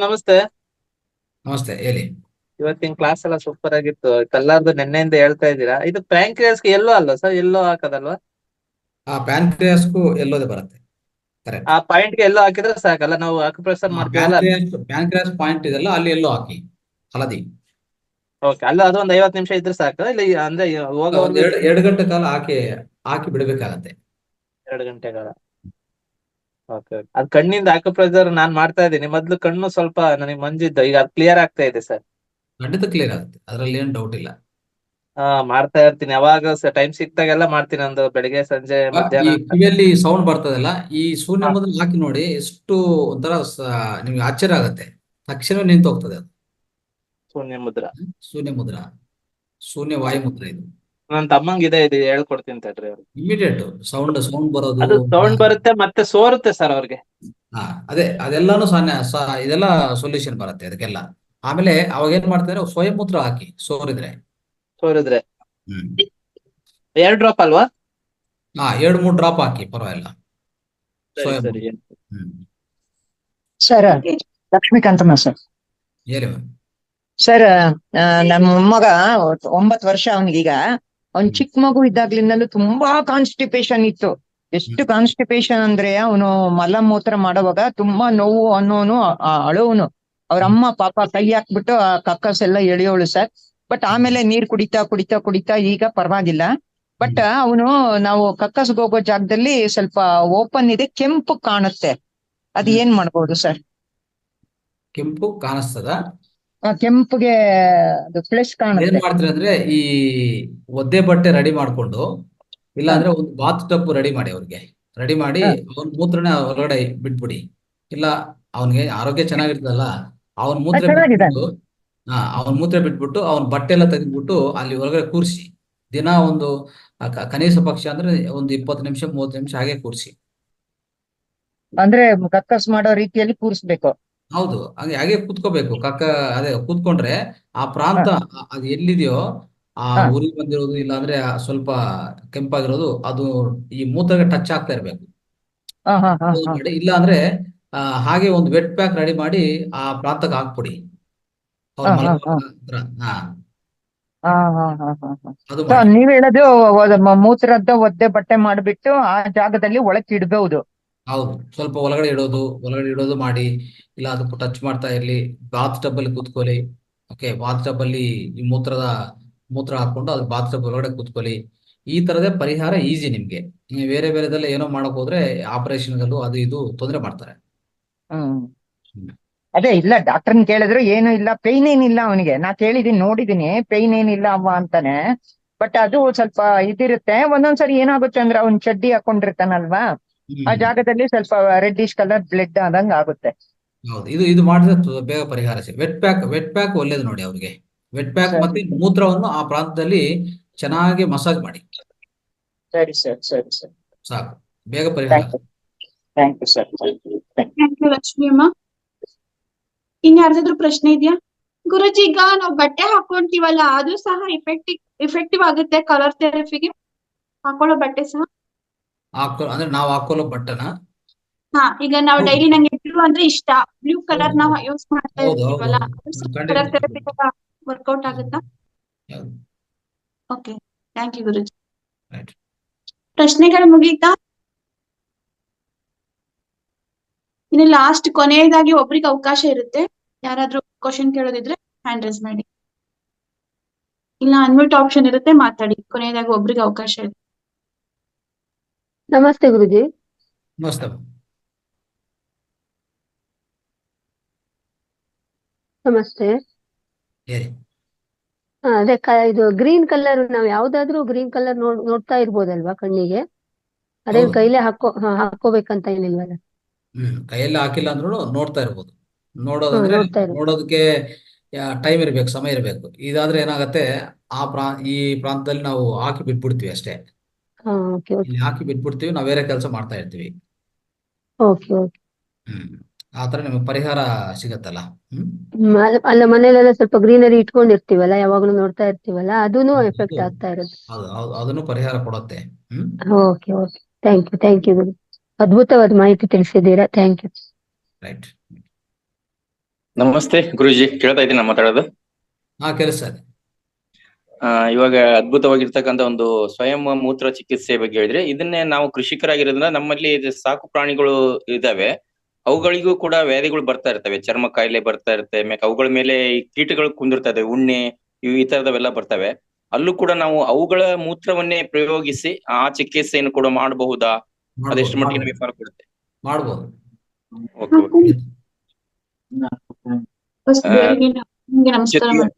ನಮಸ್ತೆ. ನಮಸ್ತೆ, ಹೇಳಿ. ಇವತ್ತಿನ ಕ್ಲಾಸ್ ಎಲ್ಲ ಸೂಪರ್ ಆಗಿತ್ತು. ಕಲ್ಲರ್ದು ನೆನ್ನೆಯಿಂದ ಹೇಳ್ತಾ ಇದ್ದೀರಾ. ಇದು ಪ್ಯಾಂಕ್ರಿಯಾಸ್ಗೆ ಎಲ್ಲೋ ಅಲ್ವಾ ಸರ್? ಎಲ್ಲೋ ಹಾಕದಲ್ವಾ? ಪ್ಯಾನ್ಕ್ರಿಯಾಸ್ಗೂ ಎಲ್ಲೋದೇ ಬರುತ್ತೆ. ಕರೆಕ್ಟ್. ಆ ಪಾಯಿಂಟ್ ಗೆ ಎಲ್ಲೋ ಹಾಕಿದ್ರೆ ಸಾಕಲ್ಲ? ನಾವು ಅಕ್ಯುಪ್ರೆಷರ್ ಮಾಡ್ತೀವಲ್ಲ, ಪ್ಯಾನ್ಕ್ರಿಯಾಸ್ ಪಾಯಿಂಟ್ ಇದೆಲ್ಲ, ಅಲ್ಲಿ ಎಲ್ಲೋ ಹಾಕಿ. ಹಳದಿ. ಓಕೆ, ಅಲ್ಲ ಅದು ಒಂದು 50 ನಿಮಿಷ ಇದ್ರೆ ಸಾಕು, ಇಲ್ಲ ಅಂದ್ರೆ ಹೋಗೋವರೆಗೂ 2 ಗಂಟೆ ಕಾಲ ಹಾಕಿ ಬಿಡಬೇಕಾಗತ್ತೆ. 2 ಗಂಟೆಗಳ. ಓಕೆ, ಅದು ಕಣ್ಣಿಂದ ಅಕ್ಯುಪ್ರೆಷರ್ ನಾನ್ ಮಾಡ್ತಾ ಇದ್ದೀನಿ ಮೊದ್ಲು. ಕಣ್ಣು ಸ್ವಲ್ಪ ನನಗೆ ಮಂಜಿದ್ದು, ಈಗ ಅದು ಕ್ಲಿಯರ್ ಆಗ್ತಾ ಇದೆ ಸರ್. ಖಂಡಿತ ಕ್ಲಿಯರ್ ಆಗುತ್ತೆ, ಅದ್ರಲ್ಲಿ ಏನು ಡೌಟ್ ಇಲ್ಲ. ಮಾಡ್ತಾ ಇರ್ತೀನಿ, ಯಾವಾಗ ಟೈಮ್ ಸಿಕ್ತಾಗೆಲ್ಲ ಮಾಡ್ತೀನಿ, ಒಂದು ಬೆಳಿಗ್ಗೆ ಸಂಜೆ ಈ ಮಧ್ಯಾಹ್ನ. ಕಿವಿಯಲ್ಲಿ ಸೌಂಡ್ ಬರ್ತದಲ್ಲ, ಈ ಶೂನ್ಯ ಮುದ್ರ ಹಾಕಿ ನೋಡಿ, ಎಷ್ಟು ಒಂಥರ ನಿಮ್ಗೆ ಆಶ್ಚರ್ಯ ಆಗತ್ತೆ. ತಕ್ಷಣ ನಿಂತು ಹೋಗ್ತದೆ ಅದು. ಶೂನ್ಯ ಮುದ್ರ, ಶೂನ್ಯ ಮುದ್ರ, ಶೂನ್ಯ ವಾಯು ಮುದ್ರ ಇದು. ನನ್ ತಮ್ಮಂಗ್ ಇದೆ, ಇದು ಹೇಳ್ಕೊಡ್ತೀನಿ ತಡ್ರಿ ಅವ್ರಿಗೆ. ಇಮಿಡಿಯೇಟ್ ಸೌಂಡ್ ಬರೋದು, ಅದು ಸೌಂಡ್ ಬರುತ್ತೆ ಮತ್ತೆ ಸೋರುತ್ತೆ ಸರ್ ಅವ್ರಿಗೆ. ಅದೆಲ್ಲಾನು ಇದೆಲ್ಲ ಸೊಲ್ಯೂಷನ್ ಬರುತ್ತೆ ಅದಕ್ಕೆಲ್ಲ. ಆಮೇಲೆ ಅವಾಗ ಏನ್ ಮಾಡ್ತಾರೆ, ಸ್ವಯಂ ಮುದ್ರ ಹಾಕಿ ಸೋರಿದ್ರೆ 2 ಡ್ರಾಪ್ ಅಲ್ವಾ? 2-3 ಡ್ರಾಪ್ ಹಾಕಿ, ಪರವಾಗಿಲ್ಲ. ಸರಿ. Sir Lakshmikanthamma sir. ಹೇಳಿ ಸರ್, ನಮ್ಮ ಮೊಮ್ಮಗ 9 ವರ್ಷ ಅವನಿಗೀಗ. ಅವ್ನ್ ಚಿಕ್ಕ ಮಗು ಇದ್ದಾಗ್ಲಿಂದಲೂ ತುಂಬಾ ಕಾನ್ಸ್ಟಿಪೇಷನ್ ಇತ್ತು. ಎಷ್ಟು ಕಾನ್ಸ್ಟಿಪೇಷನ್ ಅಂದ್ರೆ ಅವನು ಮಲ ಮೂತ್ರ ಮಾಡುವಾಗ ತುಂಬಾ ನೋವು ಅನ್ನೋನು, ಅಳೋನು. ಅವ್ರ ಅಮ್ಮ ಪಾಪ ಕೈ ಹಾಕ್ಬಿಟ್ಟು ಆ ಕಕ್ಕಸ್ ಎಲ್ಲ ಎಳೆಯೋಳು ಸರ್. ಬಟ್ ಆಮೇಲೆ ನೀರ್ ಕುಡಿತಾ ಈಗ ಪರವಾಗಿಲ್ಲ. ಬಟ್ ಅವನು ನಾವು ಕಕ್ಕಸ್ಗೆ ಹೋಗೋ ಜಾಗದಲ್ಲಿ ಸ್ವಲ್ಪ ಓಪನ್ ಇದೆ, ಕೆಂಪು ಕಾಣುತ್ತೆ. ಅದ್ ಏನ್ ಮಾಡ್ಬೋದು ಸರ್? ಕೆಂಪು ಕಾಣಿಸ್ತದ? ಕೆಂಪುಗೆ ಅದು ಫ್ಲೆಶ್ ಏನ್ ಕಾಣುತ್ತೆ. ಮಾಡ್ತೀರಿ ಅಂದ್ರೆ, ಈ ಒದ್ದೆ ಬಟ್ಟೆ ರೆಡಿ ಮಾಡ್ಕೊಂಡು, ಇಲ್ಲ ಅಂದ್ರೆ ಒಂದು ಬಾತ್ ಟಬ್ ರೆಡಿ ಮಾಡಿ, ಅವ್ರಿಗೆ ರೆಡಿ ಮಾಡಿ ಅವನ್ ಮೂತ್ರನ ಹೊರಗಡೆ ಬಿಟ್ಬಿಡಿ. ಇಲ್ಲ ಅವನ್ಗೆ ಆರೋಗ್ಯ ಚೆನ್ನಾಗಿರ್ತದಲ್ಲ, ಅವನ್ ಮೂತ್ರ ಬಿಟ್ಬಿಟ್ಟು ಅವನ್ ಮೂತ್ರ ಬಿಟ್ಬಿಟ್ಟು ಅವನ್ ಬಟ್ಟೆ ಎಲ್ಲ ತೆಗೆದ್ಬಿಟ್ಟು ಅಲ್ಲಿ ಹೊರಗಡೆ ಕೂರಿಸಿ. ದಿನ ಒಂದು ಕನಿಷ್ಠ ಪಕ್ಷ ಅಂದ್ರೆ ಒಂದು 20 ನಿಮಿಷ 30 ನಿಮಿಷ ಹಾಗೆ ಕೂರಿಸಿ. ಅಂದ್ರೆ ಕಕ್ಕಸ್ ಮಾಡೋ ರೀತಿಯಲ್ಲಿ ಕೂರಿಸ್ಬೇಕು. ಹೌದು, ಹಾಗೆ ಕೂತ್ಕೋಬೇಕು. ಅದೇ ಕೂತ್ಕೊಂಡ್ರೆ ಆ ಪ್ರಾಂತ ಅದು ಎಲ್ಲಿದೆಯೋ, ಆ ಉರಿ ಬಂದಿರೋದು, ಇಲ್ಲ ಅಂದ್ರೆ ಸ್ವಲ್ಪ ಕೆಂಪಾಗಿರೋದು, ಅದು ಈ ಮೂತ್ರಗೆ ಟಚ್ ಆಗ್ತಾ ಇರ್ಬೇಕು. ಇಲ್ಲ ಅಂದ್ರೆ ಹಾಗೆ ಒಂದು ವೆಟ್ ಪ್ಯಾಕ್ ರೆಡಿ ಮಾಡಿ ಆ ಪ್ರಾಂತಕ್ಕೆ ಹಾಕ್ಬಿಡಿ. ನೀವ್ ಹೇಳೋದು ಮೂತ್ರದ ಒದ್ದೆ ಬಟ್ಟೆ ಮಾಡ್ಬಿಟ್ಟು ಆ ಜಾಗದಲ್ಲಿ ಒಳಕ್ಕೆ ಇಡ್ಬಹುದು. ಹೌದು, ಸ್ವಲ್ಪ ಒಳಗಡೆ ಇಡೋದು ಮಾಡಿ. ಇಲ್ಲ ಅದಕ್ಕೆ ಟಚ್ ಮಾಡ್ತಾ ಇರ್ಲಿ. ಬಾತ್ ಟಬ್ ಅಲ್ಲಿ ಕೂತ್ಕೊಳ್ಳಿ. ಓಕೆ, ಬಾತ್ ಟಬ್ ಅಲ್ಲಿ ಈ ಮೂತ್ರ ಹಾಕೊಂಡು ಅದು ಬಾತ್ ಟಬ್ ಒಳಗಡೆ ಕೂತ್ಕೊಳ್ಳಿ. ಈ ತರದೇ ಪರಿಹಾರ ಈಸಿ ನಿಮ್ಗೆ. ಬೇರೆದೆಲ್ಲ ಏನೋ ಮಾಡಕ್ ಹೋದ್ರೆ ಆಪರೇಷನ್ಗಳು ಅದು ಇದು ತೊಂದರೆ ಮಾಡ್ತಾರೆ. ಅದೇ ಇಲ್ಲ, ಡಾಕ್ಟರ್ನ ಕೇಳಿದ್ರು ಏನು ಇಲ್ಲ, ಪೈನ್ ಏನಿಲ್ಲ ಅವನಿಗೆ. ನಾ ಕೇಳಿದೀನಿ, ನೋಡಿದೀನಿ, ಪೈನ್ ಏನಿಲ್ಲ ಅವ್ವ ಅಂತಾನೆ. ಬಟ್ ಅದು ಸ್ವಲ್ಪ ಇದಿರುತ್ತೆ. ಒಂದೊಂದ್ಸರಿ ಏನಾಗುತ್ತೆ ಅಂದ್ರೆ ಅವ್ನ್ ಚಡ್ಡಿ ಹಾಕೊಂಡಿರ್ತಾನಲ್ವಾ, ಆ ಜಾಗದಲ್ಲಿ ಸ್ವಲ್ಪ ರೆಡ್ಡಿಶ್ ಕಲರ್ ಬ್ಲಡ್ ಆದಂಗ ಆಗುತ್ತೆ. ಹೌದು, ಇದು ಮಾಡಿದ್ರೆ ಬೇಗ ಪರಿಹಾರ ಸಿಗುತ್ತೆ. ವೆಟ್ ಪ್ಯಾಕ್ ಒಳ್ಳೇದು ನೋಡಿ ಅವ್ರಿಗೆ. ವೆಟ್ ಪ್ಯಾಕ್ ಮತ್ತೆ ಮೂತ್ರವನ್ನು ಆ ಪ್ರಾಂತದಲ್ಲಿ ಚೆನ್ನಾಗಿ ಮಸಾಜ್ ಮಾಡಿ. ಸರಿ ಸರ್, ಸಾಕು, ಬೇಗ ಪರಿಹಾರ. Thank you sir. Thank you Lakshmi ಅಮ್ಮ. ಇನ್ಯಾರ್ದಾದ್ರೂ ಪ್ರಶ್ನೆ ಇದೆಯಾ? ಗುರುಜಿ, ಈಗ ನಾವು ಬಟ್ಟೆ ಹಾಕೊಂತೀವಲ್ಲ, ಅದು ಸಹ ಇಫೆಕ್ಟಿವ್ ಆಗುತ್ತೆ ಕಲರ್ ಥೆರಪಿಗೆ? ಹಾಕೊಳ್ಳೋ ಬಟ್ಟೆ ಸಹ ಅಂದ್ರೆ ನಾವು ಹಾಕೊಳ್ಳೋ ಬಟ್ಟೆನ? ಈಗ ನಾವು ಡೈಲಿ ನಂಗೆ ಬ್ಲೂ ಅಂದ್ರೆ ಇಷ್ಟ, ಬ್ಲೂ ಕಲರ್ ನಾವು ಯೂಸ್ ಮಾಡ್ತಾ ಇರ್ತೀವಲ್ಲ, ಕಲರ್ ಥೆರಪಿ ವರ್ಕೌಟ್ ಆಗುತ್ತಾ? ಓಕೆ, ಥ್ಯಾಂಕ್ ಯು ಗುರುಜಿ. ಪ್ರಶ್ನೆಗಳು ಮುಗೀತಾ? ಇನ್ನು ಲಾಸ್ಟ್ ಕೊನೆಯದಾಗಿ ಒಬ್ರಿಗೆ ಅವಕಾಶ ಇರುತ್ತೆ. ಯಾರಾದ್ರೂ ಕ್ವಶನ್ ಕೇಳೋದಿದ್ರೆ ಹ್ಯಾಂಡ್ ರೈಸ್ ಮಾಡಿ, ಇಲ್ಲ ಅನ್ಮ್ಯೂಟ್ ಆಪ್ಷನ್ ಇರುತ್ತೆ, ಮಾತಾಡಿ. ಕೊನೆಯದಾಗಿ ಒಬ್ರಿಗೆ ಅವಕಾಶ ಇದೆ. ನಮಸ್ತೆ ಗುರುಜಿ. ನಮಸ್ತೆ. ನಮಸ್ತೆ. ಅದೇ ಇದು ಗ್ರೀನ್ ಕಲರ್, ನಾವ್ ಯಾವ್ದಾದ್ರು ಗ್ರೀನ್ ಕಲರ್ ನೋಡ್ತಾ ಇರ್ಬೋದಲ್ವಾ ಕಣ್ಣಿಗೆ? ಅದೇನ್ ಕೈಲೇ ಹಾಕೋಬೇಕಂತ ಏನಿಲ್ವಲ್ಲ? ಕೈಯಲ್ಲಿ ಹಾಕಿಲ್ಲ ಅಂದ್ರೂ ನೋಡ್ತಾ ಇರ್ಬೋದು. ನೋಡೋದಕ್ಕೆ ಟೈಮ್ ಇರ್ಬೇಕು, ಸಮಯ ಇರ್ಬೇಕು. ಇದಾದ್ರೆ ಏನಾಗತ್ತೆ, ಈ ಪ್ರಾಂತದಲ್ಲಿ ನಾವು ಹಾಕಿ ಬಿಟ್ಬಿಡ್ತೀವಿ ಅಷ್ಟೇ. ಹಾಕಿ ಬಿಟ್ಬಿಡ್ತೀವಿ, ನಾವ್ ಬೇರೆ ಕೆಲಸ ಮಾಡ್ತಾ ಇರ್ತೀವಿ. ಆತರ ನಿಮ್ಗೆ ಪರಿಹಾರ ಸಿಗತ್ತಲ್ಲ. ಅಲ್ಲ, ಮನೇಲೆಲ್ಲ ಸ್ವಲ್ಪ ಗ್ರೀನರಿ ಇಟ್ಕೊಂಡಿರ್ತೀವಲ್ಲ, ಯಾವಾಗ್ಲೂ ನೋಡ್ತಾ ಇರ್ತೀವಲ್ಲ, ಅದೂನು ಎಫೆಕ್ಟ್ ಆಗ್ತಾ ಇರುತ್ತೆ. ಅದನ್ನು ಪರಿಹಾರ ಕೊಡುತ್ತೆ. ಓಕೆ, ಥ್ಯಾಂಕ್ ಯು ಗುರು. ಅದ್ಭುತವಾದ ಮಾಹಿತಿ ತಿಳಿಸಿದ್ದೀರಾ, ಥ್ಯಾಂಕ್ ಯು. ರೈಟ್. ನಮಸ್ತೆ ಗುರುಜಿ, ಕೇಳ್ತಾ ಇದ್ದೀನಿ ಮಾತಾಡೋದು? ಕೆಲಸ. ಇವಾಗ ಅದ್ಭುತವಾಗಿರ್ತಕ್ಕಂಥ ಒಂದು ಸ್ವಯಂ ಮೂತ್ರ ಚಿಕಿತ್ಸೆ ಬಗ್ಗೆ ಹೇಳಿದ್ರೆ, ಇದನ್ನೇ ನಾವು ಕೃಷಿಕರಾಗಿರೋದ್ರಿಂದ ನಮ್ಮಲ್ಲಿ ಸಾಕು ಪ್ರಾಣಿಗಳು ಇದಾವೆ. ಅವುಗಳಿಗೂ ಕೂಡ ವ್ಯಾಧಿಗಳು ಬರ್ತಾ ಇರ್ತವೆ, ಚರ್ಮ ಕಾಯಿಲೆ ಬರ್ತಾ ಇರುತ್ತೆ, ಅವುಗಳ ಮೇಲೆ ಈ ಕೀಟಗಳು ಕುಂದಿರ್ತದೆ, ಉಣ್ಣೆ ಈ ತರದವೆಲ್ಲ ಬರ್ತವೆ. ಅಲ್ಲೂ ಕೂಡ ನಾವು ಅವುಗಳ ಮೂತ್ರವನ್ನೇ ಪ್ರಯೋಗಿಸಿ ಆ ಚಿಕಿತ್ಸೆಯನ್ನು ಕೂಡ ಮಾಡಬಹುದಾ? ಅದೆಷ್ಟು ಮಟ್ಟಿಗೆ ನಮಗೆ ಫಲ ಕೊಡುತ್ತೆ? ಮಾಡ್ಬೋದು. Okay okay. ನಮಸ್ಕಾರ ಮೇಡಮ್.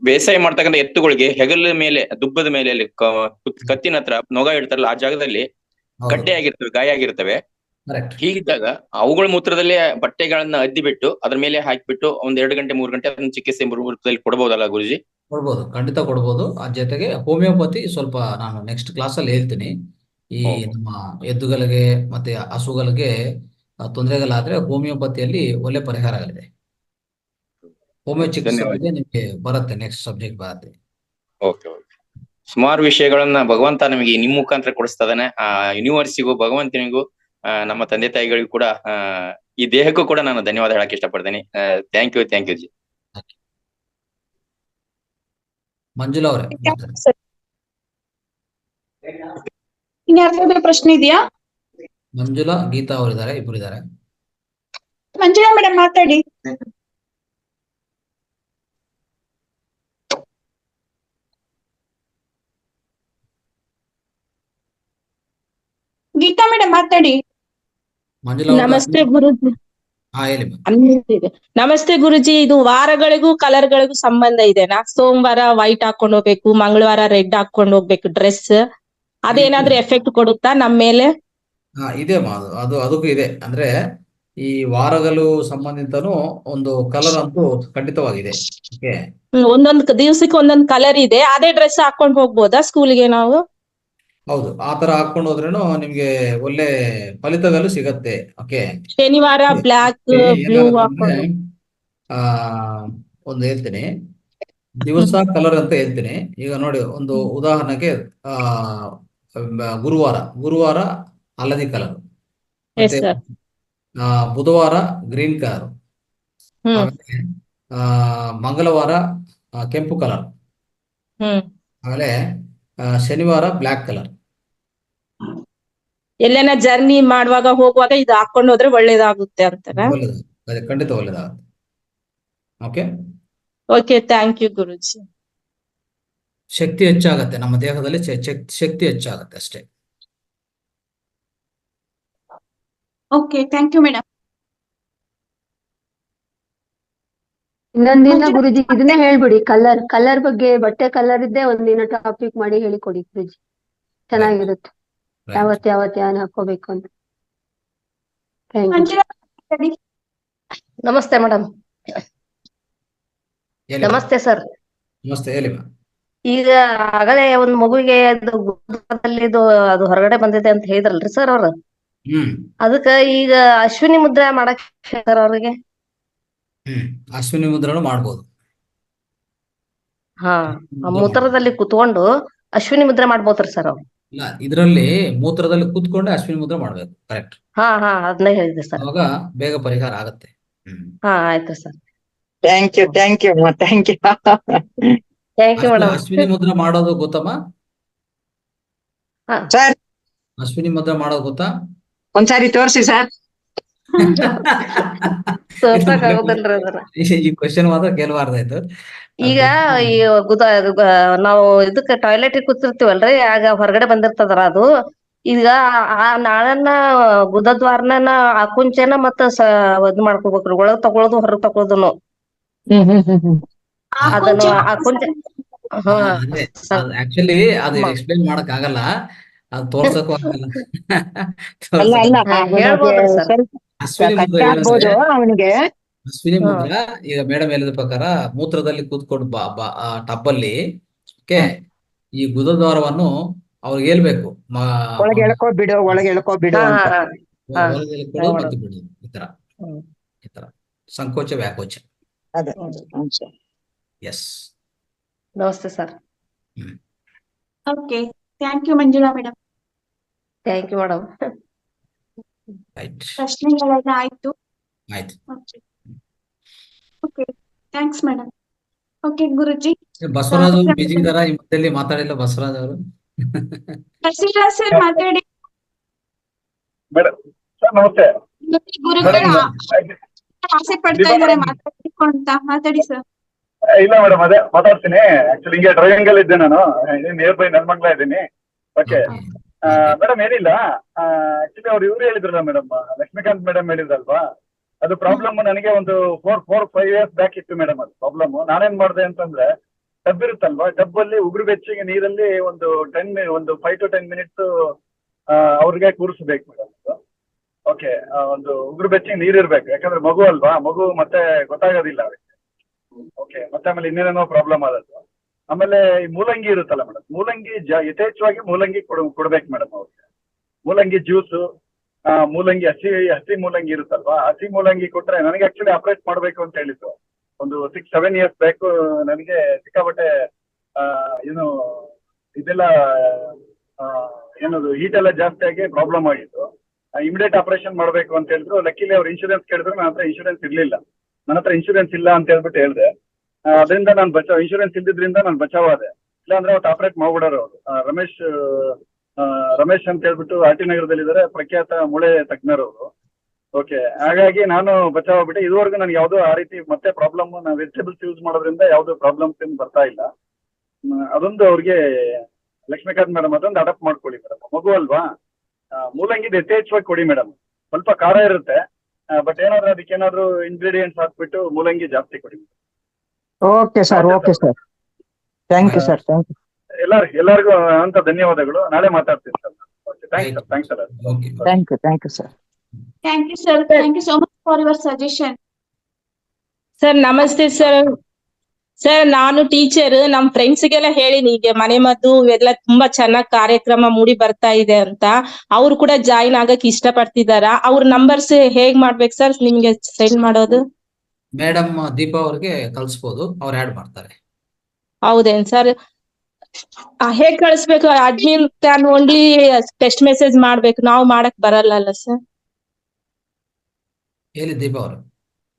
ಬೇಸಾಯ ಮಾಡ್ತಕ್ಕಂಥ ಎತ್ತುಗಳಿಗೆ ಹೆಗಲ ಮೇಲೆ, ದುಬ್ಬದ ಮೇಲೆ, ಅಲ್ಲಿ ಕತ್ತಿನ ಹತ್ರ ನೊಗ ಇಡ್ತಾರಲ್ಲ, ಆ ಜಾಗದಲ್ಲಿ ಗಡ್ಡೆ ಆಗಿರ್ತವೆ, ಗಾಯ ಆಗಿರ್ತವೆ. ಹೀಗಿದ್ದಾಗ ಅವುಗಳ ಮೂತ್ರದಲ್ಲೇ ಬಟ್ಟೆಗಳನ್ನ ಅದ್ದಿ ಬಿಟ್ಟು ಅದ್ರ ಮೇಲೆ ಹಾಕಿಬಿಟ್ಟು ಒಂದ್ 2 ಗಂಟೆ 3 ಗಂಟೆ ಅದನ್ನ ಚಿಕಿತ್ಸೆ ರೂಪದಲ್ಲಿ ಕೊಡಬಹುದಲ್ಲ ಗುರುಜಿ? ಕೊಡ್ಬೋದು, ಖಂಡಿತ ಕೊಡ್ಬೋದು. ಆ ಜೊತೆಗೆ ಹೋಮಿಯೋಪತಿ ಸ್ವಲ್ಪ ನಾನು ನೆಕ್ಸ್ಟ್ ಕ್ಲಾಸಲ್ಲಿ ಹೇಳ್ತೀನಿ. ಈ ನಮ್ಮ ಎದ್ದುಗಳಿಗೆ ಮತ್ತೆ ಹಸುಗಳಿಗೆ ತೊಂದರೆಗಳಾದ್ರೆ ಹೋಮಿಯೋಪತಿಯಲ್ಲಿ ಒಳ್ಳೆ ಪರಿಹಾರಗಳಿದೆ. ಹೋಮಿಯೋ ಚಿಕಿತ್ಸೆ ಬಗ್ಗೆ ನಿಮಗೆ ಬರುತ್ತೆ, ನೆಕ್ಸ್ಟ್ ಸಬ್ಜೆಕ್ಟ್ ಬರುತ್ತೆ. Okay okay. ಸುಮಾರು ವಿಷಯಗಳನ್ನ ಭಗವಂತ ನಮಗೆ ನಿಮ್ಮ ಮುಖಾಂತರ ಕೊಡಿಸ್ತಾನೆ. ಆ ಯೂನಿವರ್ಸಿಗೂ ಭಗವಂತನಿಗೂ ನಮ್ಮ ತಂದೆ ತಾಯಿಗಳಿಗೂ ಕೂಡ ಈ ದೇಹಕ್ಕೂ ಕೂಡ ನಾನು ಧನ್ಯವಾದ ಹೇಳಕ್ ಇಷ್ಟಪಡ್ತೀನಿ. Thank U G. ಮಂಜುಳಾ ಅವರೇ, ಇನ್ಯಾರ್ದಾದ್ರೂ ಪ್ರಶ್ನೆ ಇದೆಯಾ? ಮಂಜುಳಾ, ಗೀತಾ ಅವರಿದ್ದಾರೆ, ಇಬ್ರು ಇದ್ದಾರೆ. ಮಂಜುಳಾ ಮೇಡಮ್ ಮಾತಾಡಿ. ಗೀತಾ ಮೇಡಮ್ ಮಾತಾಡಿ. ನಮಸ್ತೆ ಗುರುಜಿ. ನಮಸ್ತೆ ಗುರುಜಿ. ಇದು ವಾರಗಳಿಗೂ ಕಲರ್ಗಳಿಗೂ ಸಂಬಂಧ ಇದೆನಾ? ಸೋಮವಾರ ವೈಟ್ ಹಾಕೊಂಡ್ ಹೋಗ್ಬೇಕು, ಮಂಗಳವಾರ ರೆಡ್ ಹಾಕೊಂಡ್ ಹೋಗ್ಬೇಕು ಡ್ರೆಸ್. ಅದೇನಾದ್ರೂ ಎಫೆಕ್ಟ್ ಕೊಡುತ್ತಾ ನಮ್ಮ ಮೇಲೆ? ಇದೆ ಅದಕ್ಕೂ ಇದೆ. ಅಂದ್ರೆ ಈ ವಾರಗಳು ಸಂಬಂಧಿತನು ಒಂದು ಕಲರ್ ಅಂತೂ ಖಂಡಿತವಾಗಿದೆ. ಒಂದೊಂದ್ ದಿವ್ಸಕ್ಕೆ ಒಂದೊಂದ್ ಕಲರ್ ಇದೆ. ಅದೇ ಡ್ರೆಸ್ ಹಾಕೊಂಡ್ ಹೋಗ್ಬೋದಾ ಸ್ಕೂಲ್ಗೆ ನಾವು? ಹೌದು, ಆ ತರ ಹಾಕೊಂಡು ಹೋದ್ರೇನು ನಿಮ್ಗೆ ಒಳ್ಳೆ ಫಲಿತಗಳು ಸಿಗತ್ತೆ. ಓಕೆ, ಶನಿವಾರ ಬ್ಲಾಕ್ ಬ್ಲೂ ಒಂದು ಹೇಳ್ತೀನಿ, ದಿವಸ ಕಲರ್ ಅಂತ ಹೇಳ್ತೀನಿ. ಈಗ ನೋಡಿ, ಒಂದು ಉದಾಹರಣೆಗೆ ಗುರುವಾರ ಹಳದಿ ಕಲರ್, ಮತ್ತೆ ಬುಧವಾರ ಗ್ರೀನ್ ಕಲರ್, ಆಮೇಲೆ ಮಂಗಳವಾರ ಕೆಂಪು ಕಲರ್, ಆಮೇಲೆ ಶನಿವಾರ ಬ್ಲ್ಯಾಕ್ ಕಲರ್. ಎಲ್ಲೇನ ಜರ್ನಿ ಮಾಡುವಾಗ ಹೋಗುವಾಗ ಇದು ಹಾಕೊಂಡು ಹೋದ್ರೆ ಒಳ್ಳೇದಾಗುತ್ತೆ ಅಂತಾನೆ? ಅದೇ ಖಂಡಿತ ಒಳ್ಳೇದಾಗುತ್ತೆ. Okay okay, thank you guruji. ಶಕ್ತಿ ಹೆಚ್ಚಾಗತ್ತೆ, ನಮ್ಮ ದೇಹದಲ್ಲಿ ಶಕ್ತಿ ಹೆಚ್ಚಾಗತ್ತೆ ಅಷ್ಟೇ. Okay, thank you madam. ಇನ್ನೊಂದಿನ ಗುರುಜಿ ಇದನ್ನೇ ಹೇಳ್ಬಿಡಿ, ಕಲರ್ ಬಗ್ಗೆ, ಬಟ್ಟೆ ಕಲರ್ ಇದ್ದೇ ಒಂದಿನ ಟಾಪಿಕ್ ಮಾಡಿ ಹೇಳಿಕೊಡಿ ಗುರುಜಿ, ಚೆನ್ನಾಗಿರುತ್ತೆ. ಯಾವತ್ ಯಾನ್ ಹಾಕೋಬೇಕು ಅಂತ. ನಮಸ್ತೆ ಮೇಡಮ್. ನಮಸ್ತೆ ಸರ್. ನಮಸ್ತೆ, ಹೇಳಿ. ಈಗ ಆಗಲೇ ಒಂದ್ ಮಗುವಿಗೆ ಅದು ಹೊರಗಡೆ ಬಂದಿದೆ ಅಂತ ಹೇಳಿದ್ರಲ್ರಿ ಸರ್ ಅವ್ರು. ಅದಕ್ಕ ಈಗ ಅಶ್ವಿನಿ ಮುದ್ರಾ ಮಾಡಕ್ ಸರ್ ಅವ್ರಿಗೆ? ಅಶ್ವಿನಿ ಮುದ್ರನು ಮಾಡ್ಬೋದು. ಹಾ, ಮೂತ್ರದಲ್ಲಿ ಕುತ್ಕೊಂಡು ಅಶ್ವಿನಿ ಮುದ್ರೆ ಮಾಡ್ಬೋದ್ರಿ ಸರ್ ಅವ್ರು? ಇಲ್ಲ, ಇದರಲ್ಲಿ ಮೂತ್ರದಲ್ಲಿ ಕೂತ್ಕೊಂಡೆ ಅಶ್ವಿನಿ ಮುದ್ರೆ ಮಾಡ್ಬೇಕು. ಕರೆಕ್ಟ್. ಹಾ ಅದನ್ನೇ ಹೇಳಿದ್ದೆ ಸರ್. ಅವಾಗ ಬೇಗ ಪರಿಹಾರ ಆಗತ್ತೆ. ಹಾ, ಆಯ್ತು sir. Thank you madam. Ashwini ಮುದ್ರೆ ಮಾಡೋದು ಗೊತ್ತಮ್ಮ? ಸರ್, ಅಶ್ವಿನಿ ಮುದ್ರೆ ಮಾಡೋದು ಗೊತ್ತಾ? ಒಂದ್ಸಾರಿ ತೋರ್ಸಿ ಸರ್. ಈ ಕ್ವಶನ್ ಮಾತ್ರ ಕೇಳಬಾರ್ದಾಯ್ತು. ಈಗ ನಾವು ಇದಕ್ಕೆ ಟಾಯ್ಲೆಟ್ ಕೂತಿರ್ತೀವಲ್ರಿ, ಆಗ ಹೊರಗಡೆ ಬಂದಿರ್ತದ್ರ ಅದು. ಈಗ ಆ ನಾಳನ್ನ ಗುದದ್ವಾರನ ಆಕುಂಚೆನ ಮತ್ತ ಇದ್ ಮಾಡ್ಕೋಬೇಕ್ರಿ, ಒಳಗ್ ತಗೊಳೋದು ಹೊರಗ್ ತಗೊಳೋದುನು. ಅದನ್ನು ಆಕುಂಚೆ ಆಕ್ಚುಲಿ ಅದು ಎಕ್ಸ್ಪ್ಲೈನ್ ಮಾಡಕ್ ಆಗಲ್ಲ, ಅದು ತೋರ್ಸಕ್ಕೂ ಆಗಲ್ಲ. ಅಶ್ವಿನಿ ಮುದ್ರ ಈಗ ಮೇಡಮ್ ಹೇಳಿದ ಪ್ರಕಾರ ಮೂತ್ರದಲ್ಲಿ ಕೂತ್ಕೊಂಡು ಟಬ್ಬಲ್ಲಿ ಈ ಗುದದ್ವಾರವನ್ನು ಅವ್ರಿಗೆ ಹೇಳ್ಬೇಕು, ಒಳಗೆ ಎಳ್ಕೊ ಬಿಡು ಮತ್ತು ಬಿಡು, ಈ ತರ ಸಂಕೋಚ ವ್ಯಾಕೋಚ. ಎಸ್, ನಮಸ್ತೆ sir. Okay, thank you Manjula madam. Thank you madam. ಪ್ರಶ್ನೆಗಳೆಲ್ಲ ಆಯ್ತು. Okay, thanks madam. Okay guruji. Basavaraj ಅವರು ಬಿಜಿ ಇದಾರ? ಈ ಮಧ್ಯದಲ್ಲಿ ಮಾತಾಡಿಲ್ಲ ಬಸವರಾಜ್ ಅವರು. ಬಸವರಾಜ್ ಸರ್ ಮಾತಾಡಿ. ಮೇಡಮ್ ನಮಸ್ತೆ. ಗುರುಗಳು ಮೇಡಮ್ ಆಸೆ ಪಡ್ತಾ ಇದಾರೆ ಮಾತಾಡ್ಬೇಕು ಅಂತ. ಮಾತಾಡಿ ಸರ್. ಇಲ್ಲ ಮೇಡಮ್, ಅದೇ ಮಾತಾಡ್ತೀನಿ. ಆಕ್ಚುಲಿ ಹಿಂಗೆ ಡ್ರೈವಿಂಗ್ ಅಲ್ಲಿ ಇದ್ದೆ ನಾನು, ನಿಯರ್ ಬೈ ನೆಲಮಂಗಲ ಇದ್ದೀನಿ. ಓಕೆ ಮೇಡಮ್, ಏನಿಲ್ಲ. ಆಕ್ಚುಲಿ ಅವ್ರು ಇವ್ರು ಹೇಳಿದ್ರಲ್ಲ ಮೇಡಮ್, ಲಕ್ಷ್ಮೀಕಾಂತ್ ಮೇಡಮ್ ಹೇಳಿದ್ರಲ್ವಾ, ಅದು ಪ್ರಾಬ್ಲಮ್ ನನಗೆ ಒಂದು 4-5 years ಬ್ಯಾಕ್ ಇತ್ತು ಮೇಡಮ್. ಅದು ಪ್ರಾಬ್ಲಮ್ ನಾನೇನ್ ಮಾಡಿದೆ ಅಂತಂದ್ರೆ, ಟಬ್ ಇರುತ್ತಲ್ವಾ, ಟಬ್ ಅಲ್ಲಿ ಉಗುರು ಬೆಚ್ಚಗೆ ನೀರಲ್ಲಿ ಒಂದು 5 to 10 minutes ಅವ್ರಿಗೆ ಕೂರಿಸ್ಬೇಕು ಮೇಡಮ್. ಓಕೆ, ಒಂದು ಉಗುರು ಬೆಚ್ಚಗೆ ನೀರ್ ಇರ್ಬೇಕು, ಯಾಕಂದ್ರೆ ಮಗು ಅಲ್ವಾ, ಮಗು ಮತ್ತೆ ಗೊತ್ತಾಗೋದಿಲ್ಲ ಅವ್ರಿಗೆ. ಓಕೆ, ಮತ್ತೆ ಆಮೇಲೆ ಇನ್ನೇನೇನೋ ಪ್ರಾಬ್ಲಮ್ ಆದದ್ದು. ಆಮೇಲೆ ಈ ಮೂಲಂಗಿ ಇರುತ್ತಲ್ಲ ಮೇಡಮ್, ಮೂಲಂಗಿ ಯಥೇಚ್ಛವಾಗಿ ಮೂಲಂಗಿ ಕೊಡ್ಬೇಕು ಮೇಡಮ್ ಅವ್ರಿಗೆ. ಮೂಲಂಗಿ ಜ್ಯೂಸು, ಮೂಲಂಗಿ ಹಸಿ ಮೂಲಂಗಿ ಇರುತ್ತಲ್ವಾ, ಹಸಿ ಮೂಲಂಗಿ ಕೊಟ್ರೆ ನನಗೆ ಆಕ್ಚುಲಿ ಆಪರೇಟ್ ಮಾಡಬೇಕು ಅಂತ ಹೇಳಿದ್ರು ಒಂದು 6-7 years ಬ್ಯಾಕ್. ನನಗೆ ಸಿಕ್ಕಾಪಟ್ಟೆ ಏನು ಇದೆಲ್ಲ ಏನದು ಹೀಟ್ ಎಲ್ಲ ಜಾಸ್ತಿ ಆಗಿ ಪ್ರಾಬ್ಲಮ್ ಆಗಿತ್ತು. ಇಮಿಡಿಯೇಟ್ ಆಪರೇಷನ್ ಮಾಡಬೇಕು ಅಂತ ಹೇಳಿದ್ರು. ಲಕ್ಕಿಲಿ ಅವ್ರು ಇನ್ಶೂರೆನ್ಸ್ ಕೇಳಿದ್ರು, ನನ್ನ ಹತ್ರ ಇನ್ಶೂರೆನ್ಸ್ ಇರ್ಲಿಲ್ಲ. ನನ್ನ ಹತ್ರ ಇನ್ಶೂರೆನ್ಸ್ ಇಲ್ಲ ಅಂತ ಹೇಳ್ಬಿಟ್ಟು ಹೇಳಿದೆ. ಅದರಿಂದ ನಾನು ಇನ್ಶೂರೆನ್ಸ್ ಇಲ್ದಿದ್ರಿಂದ ನಾನು ಬಚಾವಾದೆ. ಇಲ್ಲಾಂದ್ರೆ ಅವತ್ತು ಆಪರೇಟ್ ಮಾಡ್ಬಿಡೋರು ಅವರು. ರಮೇಶ್ ಅಂತ ಹೇಳ್ಬಿಟ್ಟು ಆರ್ ಟಿ ನಗರದಲ್ಲಿದ್ದಾರೆ, ಪ್ರಖ್ಯಾತ ಮೂಳೆ ತಜ್ಞರವರು. ಓಕೆ, ಹಾಗಾಗಿ ನಾನು ಬಚಾವಾಗ್ಬಿಟ್ಟೆ. ಇದುವರೆಗೂ ನನಗೆ ಯಾವುದೋ ಆ ರೀತಿ ಮತ್ತೆ ಪ್ರಾಬ್ಲಮ್, ನಾವು ವೆಜಿಟೇಬಲ್ಸ್ ಯೂಸ್ ಮಾಡೋದ್ರಿಂದ ಯಾವುದೋ ಪ್ರಾಬ್ಲಮ್ಸ್ ಏನು ಬರ್ತಾ ಇಲ್ಲ. ಅದೊಂದು ಅವ್ರಿಗೆ ಲಕ್ಷ್ಮೀಕಾಂತ್ ಮೇಡಮ್ ಅದೊಂದು ಅಡಾಪ್ಟ್ ಮಾಡ್ಕೊಳ್ಳಿ ಮೇಡಮ್. ಮಗು ಅಲ್ವಾ, ಮೂಲಂಗಿ ಯಥೇಚ್ಛವಾಗಿ ಕೊಡಿ ಮೇಡಮ್. ಸ್ವಲ್ಪ ಖಾರ ಇರುತ್ತೆ, ಬಟ್ ಏನಾದ್ರು ಅದಕ್ಕೆ ಏನಾದ್ರು ಇಂಗ್ರೀಡಿಯೆಂಟ್ಸ್ ಹಾಕ್ಬಿಟ್ಟು ಮೂಲಂಗಿ ಜಾಸ್ತಿ ಕೊಡಿ. Okay sir, okay sir, thank you sir, thank you. ಎಲ್ಲರಿಗೂ ಅಂತ ಧನ್ಯವಾದಗಳು. ನಾಳೆ ಮಾತಾಡ್ತೀನಿ sir. Thanks sir. Thank you sir. Thank you sir. Thank you so much for your suggestion. Sir ನಮಸ್ತೆ ಸರ್. ಸರ್ ನಾನು ಟೀಚರ್, ನಮ್ ಫ್ರೆಂಡ್ಸ್ಗೆಲ್ಲ ಹೇಳಿನಿ ಹೀಗೆ ಮನೆ ಮದ್ದು ಇವೆಲ್ಲ ತುಂಬಾ ಚೆನ್ನಾಗ್ ಕಾರ್ಯಕ್ರಮ ಮೂಡಿ ಬರ್ತಾ ಇದೆ ಅಂತ. ಅವ್ರು ಕೂಡ ಜಾಯಿನ್ ಆಗಕ್ ಇಷ್ಟ ಪಡ್ತಿದಾರ. ಅವ್ರ ನಂಬರ್ಸ್ ಹೇಗ್ ಮಾಡ್ಬೇಕು ಸರ್ ನಿಮ್ಗೆ ಸೆಂಡ್ ಮಾಡೋದು? ಮೇಡಮ್ ದೀಪಾ ಅವ್ರಿಗೆ ಕಳ್ಸ್ಬೋದು, ಅವ್ರು ಆಡ್ ಮಾಡ್ತಾರೆ. ಹೌದೇನ್ ಸರ್? ಹೇಗ್ ಕಳಿಸ್ಬೇಕು? Admin can only text message ಮಾಡ್ಬೇಕು, ನಾವು ಮಾಡಕ್ ಬರಲ್ಲ ಸರ್? ಹೇಳಿ ದೀಪಾ ಅವರು.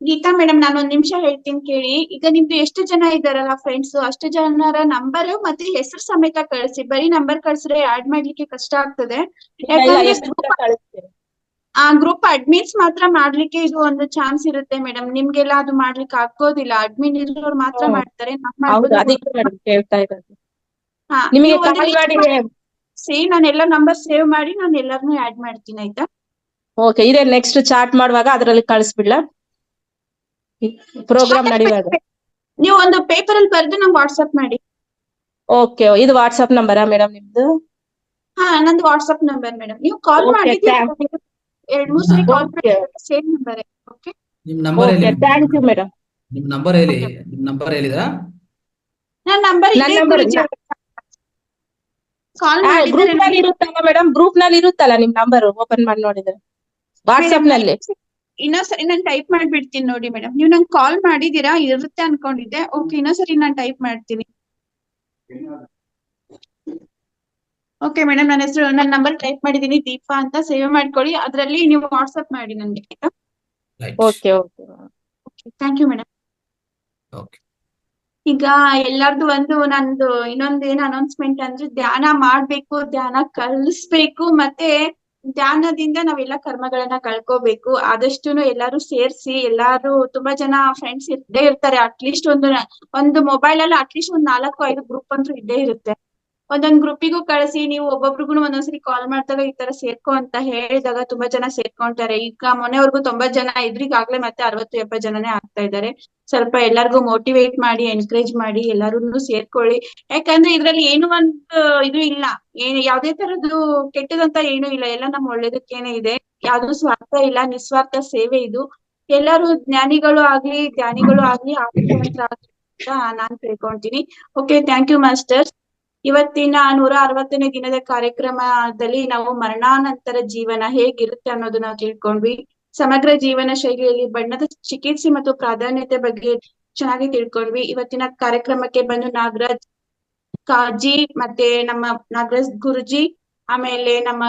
ಗೀತಾ ಮೇಡಮ್, ನಾನು ಒಂದ್ ನಿಮಿಷ ಹೇಳ್ತೀನಿ ಕೇಳಿ. ಈಗ ನಿಮ್ದು ಎಷ್ಟು ಜನ ಇದ್ದಾರಲ್ಲ ಫ್ರೆಂಡ್ಸ್, ಅಷ್ಟು ಜನರ ನಂಬರ್ ಮತ್ತೆ ಹೆಸರು ಸಮೇತ ಕಳಿಸಿ. ಬರೀ ನಂಬರ್ ಕಳ್ಸಿದ್ರೆ ಆಡ್ ಮಾಡ್ಲಿಕ್ಕೆ ಕಷ್ಟ ಆಗ್ತದೆ. ಯಾಕಂದ್ರೆ ಆ ಗ್ರೂಪ್ ಅಡ್ಮಿನ್ಸ್ ಮಾತ್ರ ಮಾಡ್ಲಿಕ್ಕೆ ಇದು ಒಂದು ಚಾನ್ಸ್ ಇರುತ್ತೆ ಮೇಡಮ್. ನಿಮ್ಗೆಲ್ಲ ಅದು ಮಾಡ್ಲಿಕ್ಕೆ ಆಗೋದಿಲ್ಲ. ಅಡ್ಮಿನ್ ಇರೋರು ಮಾತ್ರ ಮಾಡ್ತಾರೆ. ನಾನೆಲ್ಲ ನಂಬರ್ ಸೇವ್ ಮಾಡಿ ನಾನು ಎಲ್ಲಾರ್ನು ಆಡ್ ಮಾಡ್ತೀನಿ, ಆಯ್ತಾ? ಓಕೆ, ಇದೇ ನೆಕ್ಸ್ಟ್ ಚಾಟ್ ಮಾಡುವಾಗ ಅದ್ರಲ್ಲಿ ಕಳಿಸ್ಬಿಡ್ಲಾ? ಪ್ರೋಗ್ರಾಮ್ ನಡೆಯುವಾಗ ನೀವು ಒಂದು ಪೇಪರ್ ಅಲ್ಲಿ ಬರೆದು ನಂಗೆ ವಾಟ್ಸ್ಆಪ್ ಮಾಡಿ. ಓಕೆ, ಇದು ವಾಟ್ಸ್ಆಪ್ ನಂಬರಾ ಮೇಡಮ್ ನಿಮ್ದು? ಹಾ, ನಂದು ವಾಟ್ಸ್ಆಪ್ ನಂಬರ್ ಮೇಡಮ್. ನೀವು ಕಾಲ್ ಮಾಡಿ 2-3 ಸರಿ ಕಾಲ್ ಮಾಡಿ, ಸೇಮ್ ನಂಬರ್. ಓಕೆ, ನಿಮ್ ನಂಬರ್ ಹೇಳಿ. Thank you madam. ನಿಮ್ ನಂಬರ್ ಹೇಳಿ. ನಿಮ್ ನಂಬರ್ ಹೇಳಿದ್ರಾ? ನನ್ನ ನಂಬರ್ ಕಾಲ್ ಮಾಡಿ. ಗ್ರೂಪ್ ನಲ್ಲಿ ಇರುತ್ತಲ್ಲ ಮೇಡಮ್, ಗ್ರೂಪ್ ನಲ್ಲಿ ಇರುತ್ತಲ್ಲ ನಿಮ್ ನಂಬರ್, ಓಪನ್ ಮಾಡಿ ನೋಡಿದ್ರೆ ವಾಟ್ಸ್ಆಪ್ ನಲ್ಲಿ. ಇನ್ನೊಂದ್ಸರಿ ನಾನು ಟೈಪ್ ಮಾಡ್ಬಿಡ್ತೀನಿ ನೋಡಿ ಮೇಡಮ್. ನೀವು ನಂಗೆ ಕಾಲ್ ಮಾಡಿದೀರಾ, ಇರುತ್ತೆ ಅನ್ಕೊಂಡಿದ್ದೆ. ಓಕೆ, ಇನ್ನೊಂದ್ಸರಿ ನಾನು ಟೈಪ್ ಮಾಡ್ತೀನಿ. ಓಕೆ ಮೇಡಮ್, ನನ್ನ ನಂಬರ್ ಟೈಪ್ ಮಾಡಿದೀನಿ, ದೀಪಾ ಅಂತ. ಸೇವ್ ಮಾಡ್ಕೊಳ್ಳಿ, ಅದ್ರಲ್ಲಿ ನೀವು ವಾಟ್ಸ್ಆಪ್ ಮಾಡಿ ನನ್ಗೆ. Okay okay, thank you madam. ಈಗ ಎಲ್ಲಾರ್ದು ನಂದು ಇನ್ನೊಂದು ಏನ್ ಅನೌನ್ಸ್ಮೆಂಟ್ ಅಂದ್ರೆ, ಧ್ಯಾನ ಮಾಡ್ಬೇಕು, ಧ್ಯಾನ ಕಲಿಸ್ಬೇಕು, ಮತ್ತೆ ಧ್ಯಾನದಿಂದ ನಾವೆಲ್ಲ ಕರ್ಮಗಳನ್ನ ಕಳ್ಕೋಬೇಕು. ಆದಷ್ಟುನು ಎಲ್ಲಾರು ಸೇರ್ಸಿ, ಎಲ್ಲಾರು ತುಂಬಾ ಜನ ಫ್ರೆಂಡ್ಸ್ ಇದ್ದೇ ಇರ್ತಾರೆ. ಅಟ್ಲೀಸ್ಟ್ ಒಂದು ಮೊಬೈಲ್ ಅಲ್ಲಿ ಅಟ್ಲೀಸ್ಟ್ 4-5 ಗ್ರೂಪ್ ಅಂತೂ ಇದ್ದೇ ಇರುತ್ತೆ. ಒಂದೊಂದ್ ಗ್ರೂಪಿಗೂ ಕಳಿಸಿ. ನೀವು ಒಬ್ಬೊಬ್ರಿಗೂ ಒಂದೊಂದ್ಸರಿ ಕಾಲ್ ಮಾಡಿದಾಗ ಈ ತರ ಸೇರ್ಕೊ ಅಂತ ಹೇಳಿದಾಗ ತುಂಬಾ ಜನ ಸೇರ್ಕೊಂತಾರೆ. ಈಗ ಮೊನ್ನೆವರೆಗೂ 90 ಜನ ಇದ್ರು, ಈಗಾಗ್ಲೇ ಮತ್ತೆ 60-70 ಜನನೇ ಆಗ್ತಾ ಇದ್ದಾರೆ. ಸ್ವಲ್ಪ ಎಲ್ಲಾರ್ಗು ಮೋಟಿವೇಟ್ ಮಾಡಿ, ಎನ್ಕರೇಜ್ ಮಾಡಿ, ಎಲ್ಲಾರು ಸೇರ್ಕೊಳ್ಳಿ. ಯಾಕಂದ್ರೆ ಇದ್ರಲ್ಲಿ ಏನು ಒಂದು ಇದು ಇಲ್ಲ, ಯಾವ್ದೇ ತರದ್ದು ಕೆಟ್ಟದಂತ ಏನು ಇಲ್ಲ. ಎಲ್ಲ ನಮ್ ಒಳ್ಳೇದಕ್ಕೇನೆ ಇದೆ. ಯಾವ್ದು ಸ್ವಾರ್ಥ ಇಲ್ಲ, ನಿಸ್ವಾರ್ಥ ಸೇವೆ ಇದು. ಎಲ್ಲಾರು ಜ್ಞಾನಿಗಳು ಆಗ್ಲಿ ಅಂತ ನಾನ್ ತಿಳ್ಕೊಂತೀನಿ. Okay, thank you masters. ಇವತ್ತಿನ 160ನೇ ದಿನದ ಕಾರ್ಯಕ್ರಮದಲ್ಲಿ ನಾವು ಮರಣಾನಂತರ ಜೀವನ ಹೇಗಿರುತ್ತೆ ಅನ್ನೋದು ನಾವು ತಿಳ್ಕೊಂಡ್ವಿ. ಸಮಗ್ರ ಜೀವನ ಶೈಲಿಯಲ್ಲಿ ಬಣ್ಣದ ಚಿಕಿತ್ಸೆ ಮತ್ತು ಪ್ರಾಧಾನ್ಯತೆ ಬಗ್ಗೆ ಚೆನ್ನಾಗಿ ತಿಳ್ಕೊಂಡ್ವಿ. ಇವತ್ತಿನ ಕಾರ್ಯಕ್ರಮಕ್ಕೆ ಬಂದು ನಾಗರಾಜ್ ಕಾಜಿ, ಮತ್ತೆ ನಮ್ಮ ನಾಗರಾಜ್ ಗುರುಜಿ, ಆಮೇಲೆ ನಮ್ಮ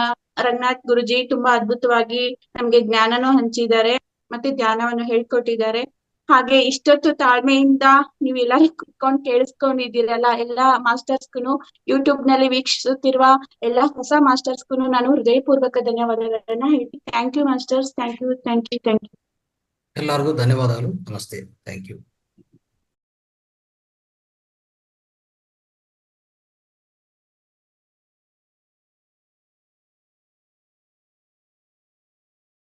ರಂಗನಾಥ್ ಗುರುಜಿ ತುಂಬಾ ಅದ್ಭುತವಾಗಿ ನಮ್ಗೆ ಜ್ಞಾನನೂ ಹಂಚಿದ್ದಾರೆ, ಮತ್ತೆ ಧ್ಯಾನವನ್ನು ಹೇಳ್ಕೊಟ್ಟಿದ್ದಾರೆ. ಹಾಗೆ ಇಷ್ಟೊತ್ತು ತಾಳ್ಮೆಯಿಂದ ನೀವೆಲ್ಲರೂ ಕುತ್ಕೊಂಡು ಕೇಳಿಸ್ಕೊಂಡಿದ್ದೀರಲ್ಲ ಎಲ್ಲಾ ಮಾಸ್ಟರ್ಸ್ಗೂ ಯೂಟ್ಯೂಬ್ ನಲ್ಲಿ ವೀಕ್ಷಿಸುತ್ತಿರುವ ಎಲ್ಲಾ ಹೊಸ ಮಾಸ್ಟರ್ಸ್ಗೂ ನಾನು ಹೃದಯಪೂರ್ವಕ ಧನ್ಯವಾದಗಳನ್ನ ಹೇಳ್ತೀನಿ. Thank you masters, thank you. ಎಲ್ಲರಿಗೂ ಧನ್ಯವಾದಗಳು. ನಮಸ್ತೆ. Thank you.